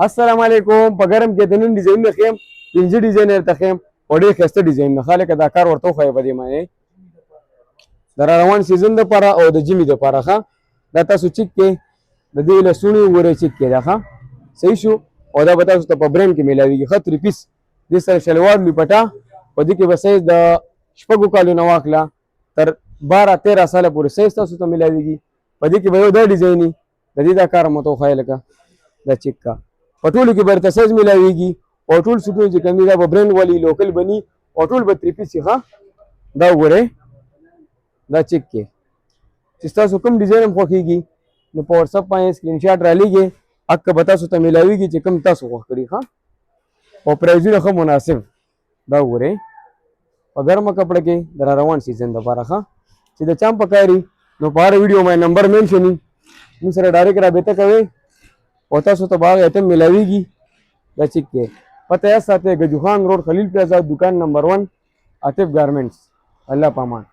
السلام علیکم په ګرم کې د نن ډیزاین نه خیم پنځه ډیزاینر ته خیم او ډېر ښایسته ډیزاین نه خلک دا کار ورته وښایه په دې باندې د را روان سیزن دپاره او د ژمي دپاره ښه دا تاسو چیک کې د دې لسونې وګورئ چیک کې دا ښه صحیح شو او دا به تاسو ته په برینډ کې میلاویږي ښه 3 پیس دې سره شلوار لپټه په دې کې به سایز د شپږو کالو نه واخله تر 12-13 ساله پورې سایز تاسو ته میلاویږي په دې کې به یو دا ډیزاین د دې دا کار مو ته وښایه لکه دا چیک کا په ټولو کې به درته سایز میلاویږي او ټول سوټونه چې کوم دي دا به برینډ والی لوکل بني او ټول به 3 پیس ښه دا وګورئ دا چیک کې چې تاسو کوم ډیزاین هم خوښیږي نو په واتساپ باندې سکرین شاټ را لیږئ حق به تاسو ته میلاویږي چې کوم تاسو خوښ کړي ښه او پرایزونه ښه مناسب دا وګورئ په ګرمه کپړه کې د را روان سیزن دپاره ښه چې د چا هم پکاري نو په هر ویډیو باندې نمبر مینشن وي موږ سره ډایرکټ رابطه کوئ او تاسو ته به هغه ایټم میلاویږي دا چیک کې پته یاد ساتئ ګجو خان روډ خلیل پلازا دکان نمبر 1 عاطف ګارمنټس الله پامان